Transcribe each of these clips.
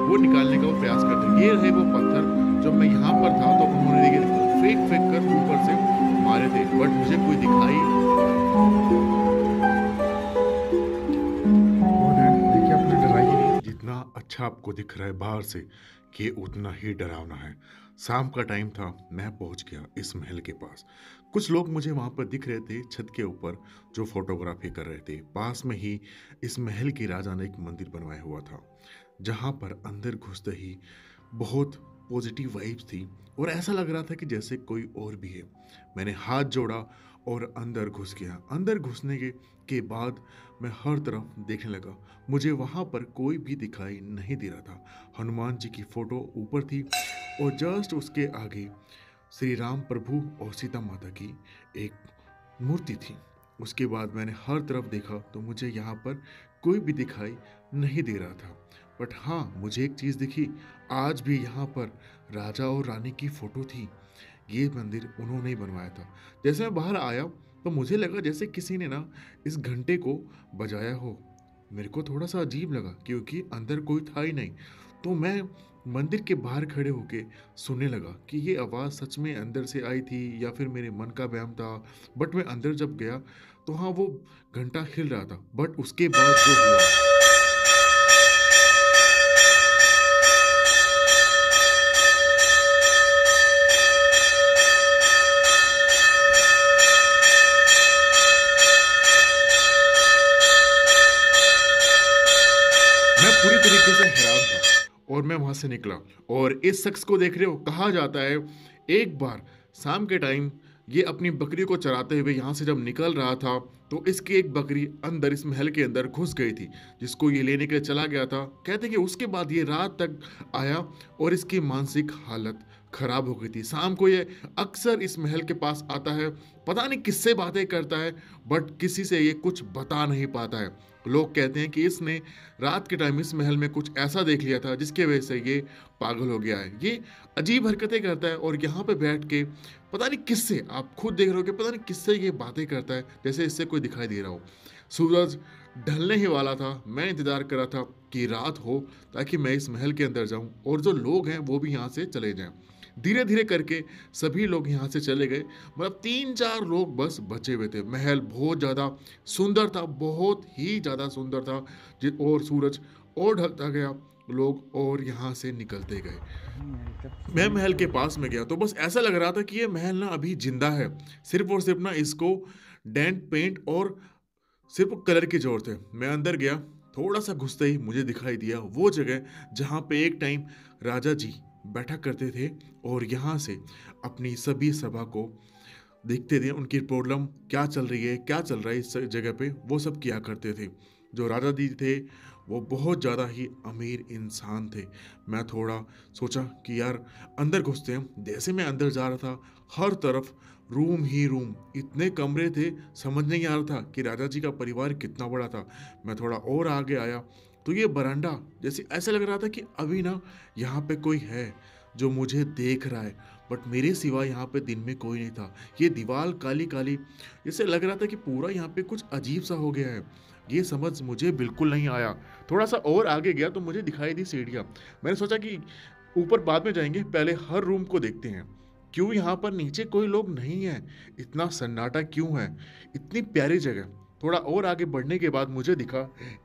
वो निकालने का वो प्रयास करते हैं। ये रहे वो पत्थर, जब मैं यहाँ पर था तो उन्होंने देखिए फेंक फेंक कर ऊपर से मारे थे, बट मुझे कोई दिखाई। और देखिए अपना डराइए नहीं। जितना अच्छा आपको दिख रहा है बाहर से, ये उतना ही डरावना है। शाम का टाइम था, मैं पहुंच गया इस महल के पास। कुछ लोग मुझे वहां पर दिख रहे थे छत के ऊपर, जो फोटोग्राफी कर रहे थे। पास में ही इस महल के राजा ने एक मंदिर बनवाया हुआ था, जहां पर अंदर घुसते ही बहुत पॉजिटिव वाइब्स थी और ऐसा लग रहा था कि जैसे कोई और भी है। मैंने हाथ जोड़ा और अंदर घुस गया। अंदर घुसने के बाद मैं हर तरफ देखने लगा। मुझे वहाँ पर कोई भी दिखाई नहीं दे रहा था। हनुमान जी की फोटो ऊपर थी और जस्ट उसके आगे श्री राम प्रभु और सीता माता की एक मूर्ति थी। उसके बाद मैंने हर तरफ देखा तो मुझे यहाँ पर कोई भी दिखाई नहीं दे रहा था। बट हाँ, मुझे एक चीज़ दिखी, आज भी यहाँ पर राजा और रानी की फोटो थी। ये मंदिर उन्होंने ही बनवाया था। जैसे मैं बाहर आया तो मुझे लगा जैसे किसी ने ना इस घंटे को बजाया हो। मेरे को थोड़ा सा अजीब लगा क्योंकि अंदर कोई था ही नहीं। तो मैं मंदिर के बाहर खड़े होके सुनने लगा कि ये आवाज़ सच में अंदर से आई थी या फिर मेरे मन का वहम था। बट मैं अंदर जब गया तो हाँ, वो घंटा हिल रहा था। बट उसके बाद जो हुआ, मैं पूरी तरीके से हैरान था और मैं वहां से निकला। और इस शख्स को देख रहे हो, कहा जाता है एक बार शाम के टाइम ये अपनी बकरी को चराते हुए यहाँ से जब निकल रहा था तो इसकी एक बकरी अंदर इस महल के अंदर घुस गई थी, जिसको ये लेने के लिए चला गया था। कहते कि उसके बाद ये रात तक आया और इसकी मानसिक हालत खराब हो गई थी। शाम को ये अक्सर इस महल के पास आता है, पता नहीं किससे बातें करता है, बट किसी से ये कुछ बता नहीं पाता है। लोग कहते हैं कि इसने रात के टाइम इस महल में कुछ ऐसा देख लिया था जिसके वजह से ये पागल हो गया है। ये अजीब हरकतें करता है और यहाँ पे बैठ के पता नहीं किससे, आप खुद देख रहे हो कि पता नहीं किससे ये बातें करता है, जैसे इससे कोई दिखाई दे रहा हो। सूरज ढलने ही वाला था। मैं इंतजार कर रहा था कि रात हो ताकि मैं इस महल के अंदर जाऊं और जो लोग हैं वो भी यहाँ से चले जाएं। धीरे धीरे करके सभी लोग यहाँ से चले गए। मतलब 3-4 लोग बस बचे हुए थे। महल बहुत ज़्यादा सुंदर था, बहुत ही ज़्यादा सुंदर था। और सूरज और ढलता गया, लोग और यहाँ से निकलते गए। जब मैं सुनने महल को के मिला। पास में गया तो बस ऐसा लग रहा था कि ये महल ना अभी जिंदा है। सिर्फ और सिर्फ ना इसको डेंट पेंट और सिर्फ कलर की जरूरत है। मैं अंदर गया, थोड़ा सा घुसते ही मुझे दिखाई दिया वो जगह जहाँ पे एक टाइम राजा जी बैठा करते थे और यहाँ से अपनी सभी सभा को देखते थे। उनकी प्रॉब्लम क्या चल रही है, क्या चल रहा है इस जगह पे, वो सब किया करते थे। जो राजा जी थे वो बहुत ज़्यादा ही अमीर इंसान थे। मैं थोड़ा सोचा कि यार अंदर घुसते हैं। जैसे मैं अंदर जा रहा था, हर तरफ रूम ही रूम, इतने कमरे थे, समझ नहीं आ रहा था कि राजा जी का परिवार कितना बड़ा था। मैं थोड़ा और आगे आया तो ये बरांडा, जैसे ऐसा लग रहा था कि अभी ना यहाँ पे कोई है जो मुझे देख रहा है, बट मेरे सिवा यहाँ पे दिन में कोई नहीं था। ये दीवार काली काली, जैसे लग रहा था कि पूरा यहाँ पे कुछ अजीब सा हो गया है। ये समझ मुझे बिल्कुल नहीं आया। थोड़ा सा और आगे गया तो मुझे दिखाई दी सीढ़ियाँ। मैंने सोचा कि ऊपर बाद में जाएंगे, पहले हर रूम को देखते हैं। क्यों यहाँ पर नीचे कोई लोग नहीं है, इतना सन्नाटा क्यों है, इतनी प्यारी जगह। थोड़ा और आगे बढ़ने के बाद मुझे दिखा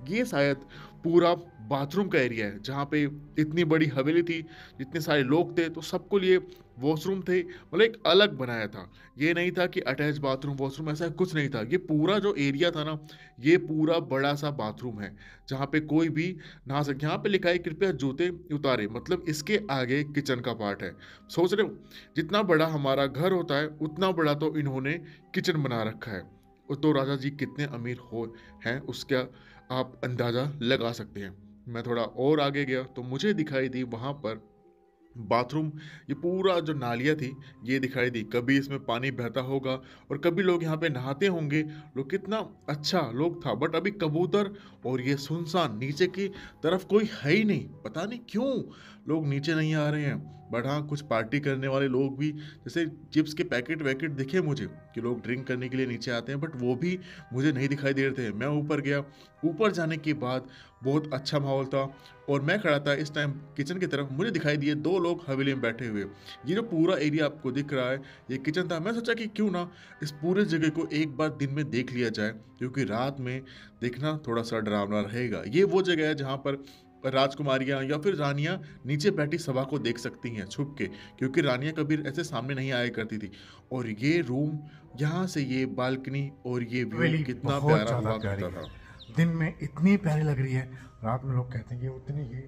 ये शायद पूरा बाथरूम का एरिया है, जहाँ पे इतनी बड़ी हवेली थी, जितने सारे लोग थे तो सबको लिए वॉशरूम थे। मतलब एक अलग बनाया था। ये नहीं था कि अटैच बाथरूम वॉशरूम, ऐसा कुछ नहीं था। ये पूरा जो एरिया था ना, ये पूरा बड़ा सा बाथरूम है जहाँ पे कोई भी नहा सके। यहाँ पे लिखा है कृपया जूते उतारे, मतलब इसके आगे किचन का पार्ट है। सोच रहे हो जितना बड़ा हमारा घर होता है उतना बड़ा तो इन्होंने किचन बना रखा है। तो राजा जी कितने अमीर हो हैं उसका आप अंदाज़ा लगा सकते हैं। मैं थोड़ा और आगे गया तो मुझे दिखाई दी वहाँ पर बाथरूम, ये पूरा जो नालियाँ थी ये दिखाई दी। कभी इसमें पानी बहता होगा और कभी लोग यहाँ पे नहाते होंगे। लोग कितना अच्छा लोग था, बट अभी कबूतर और ये सुनसान, नीचे की तरफ कोई है ही नहीं। पता नहीं क्यों लोग नीचे नहीं आ रहे हैं। बट हाँ, कुछ पार्टी करने वाले लोग भी, जैसे चिप्स के पैकेट वैकेट दिखे मुझे कि लोग ड्रिंक करने के लिए नीचे आते हैं, बट वो भी मुझे नहीं दिखाई दे रहे थे। मैं ऊपर गया ऊपर जाने के बाद बहुत अच्छा माहौल था और मैं खड़ा था इस टाइम किचन की तरफ। मुझे दिखाई दिए 2 लोग हवेली में बैठे हुए। ये जो पूरा एरिया आपको दिख रहा है ये किचन था। मैं सोचा कि क्यों ना इस पूरे जगह को एक बार दिन में देख लिया जाए, क्योंकि रात में देखना थोड़ा सा डरावना रहेगा। ये वो जगह है जहाँ पर राजकुमारियाँ या फिर रानियाँ नीचे बैठी सभा को देख सकती हैं छुप के, क्योंकि रानियाँ कभी ऐसे सामने नहीं आया करती थी। और ये रूम, यहाँ से ये बालकनी और ये व्यू हवेली कितना बहुत प्यारा ज़्यादा हुआ प्यारी करता है। था। दिन में इतनी प्यारी लग रही है, रात में लोग कहते हैं कि उतनी ही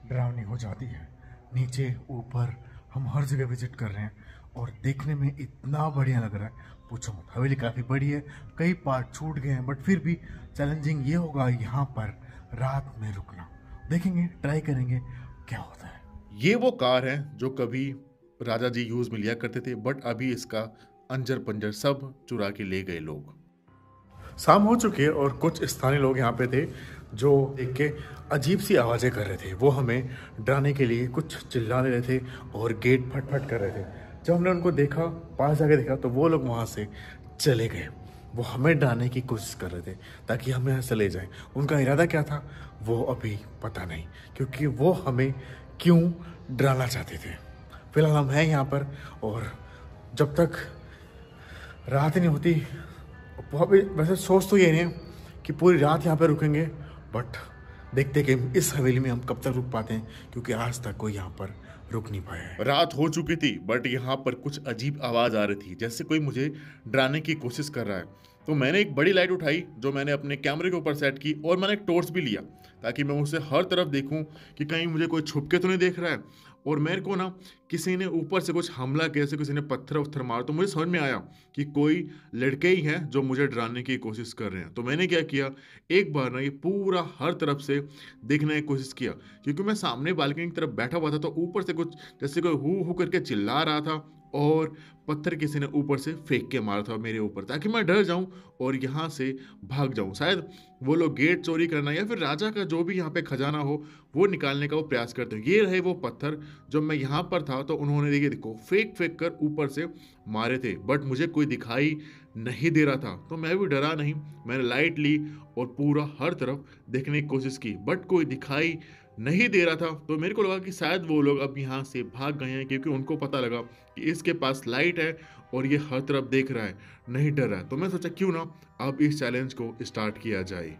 डरावनी हो जाती है। नीचे ऊपर हम हर जगह विजिट कर रहे हैं और देखने में इतना बढ़िया लग रहा है, पूछो मत। हवेली काफ़ी बड़ी है, कई पार्ट छूट गए हैं, बट फिर भी चैलेंजिंग ये होगा यहाँ पर रात में रुकना। देखेंगे, ट्राई करेंगे क्या होता है। ये वो कार है जो कभी राजा जी यूज में लिया करते थे, बट अभी इसका अंजर पंजर सब चुरा के ले गए लोग। शाम हो चुकी है और कुछ स्थानीय लोग यहाँ पे थे जो देख के अजीब सी आवाज़ें कर रहे थे। वो हमें डराने के लिए कुछ चिल्ला रहे थे और गेट फट कर रहे थे। जब हमने उनको देखा, पास जाके देखा, तो वो लोग वहाँ से चले गए। वो हमें डराने की कोशिश कर रहे थे ताकि हम यहाँ चले जाएं। उनका इरादा क्या था वो अभी पता नहीं, क्योंकि वो हमें क्यों डराना चाहते थे। फिलहाल हम हैं यहाँ पर और जब तक रात नहीं होती, वैसे सोच तो ये नहीं है कि पूरी रात यहाँ पे रुकेंगे, बट देखते कि इस हवेली में हम कब तक रुक पाते हैं, क्योंकि आज तक कोई यहाँ पर रुक नहीं पाया है। रात हो चुकी थी बट यहाँ पर कुछ अजीब आवाज़ आ रही थी, जैसे कोई मुझे डराने की कोशिश कर रहा है। तो मैंने एक बड़ी लाइट उठाई जो मैंने अपने कैमरे के ऊपर सेट की, और मैंने एक टॉर्च भी लिया ताकि मैं उसे हर तरफ देखूं कि कहीं मुझे कोई छुप के तो नहीं देख रहा है। और मेरे को ना किसी ने ऊपर से कुछ हमला किया, जैसे किसी ने पत्थर वत्थर मारा, तो मुझे समझ में आया कि कोई लड़के ही हैं जो मुझे डराने की कोशिश कर रहे हैं। तो मैंने क्या किया, एक बार ना ये पूरा हर तरफ से देखने की कोशिश किया, क्योंकि मैं सामने बालकनी की तरफ बैठा हुआ था। तो ऊपर से कुछ जैसे कोई हू हू करके चिल्ला रहा था और पत्थर किसी ने ऊपर से फेंक के मारा था मेरे ऊपर, ताकि मैं डर जाऊं और यहाँ से भाग जाऊं। शायद वो लोग गेट चोरी करना या फिर राजा का जो भी यहाँ पे खजाना हो वो निकालने का वो प्रयास करते हैं। ये रहे वो पत्थर। जब मैं यहाँ पर था तो उन्होंने देखिए, देखो, फेंक कर ऊपर से मारे थे, बट मुझे कोई दिखाई नहीं दे रहा था। तो मैं भी डरा नहीं, मैंने लाइट ली और पूरा हर तरफ देखने की कोशिश की, बट कोई दिखाई नहीं दे रहा था। तो मेरे को लगा कि शायद वो लोग अब यहाँ से भाग गए हैं, क्योंकि उनको पता लगा कि इसके पास लाइट है और ये हर तरफ देख रहा है, नहीं डर रहा है। तो मैं सोचा क्यों ना अब इस चैलेंज को स्टार्ट किया जाए।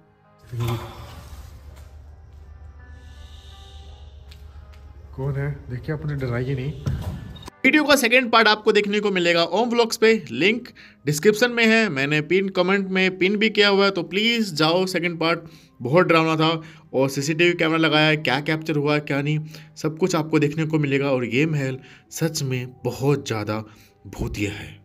कौन है देखिए, अपने डराइए नहीं। वीडियो का सेकंड पार्ट आपको देखने को मिलेगा ओम व्लॉग्स पे, लिंक डिस्क्रिप्शन में है, मैंने पिन कमेंट में पिन भी किया हुआ है, तो प्लीज़ जाओ। सेकंड पार्ट बहुत डरावना था और सीसीटीवी कैमरा लगाया है, क्या कैप्चर हुआ क्या नहीं सब कुछ आपको देखने को मिलेगा। और ये महल सच में बहुत ज़्यादा भूतिया है।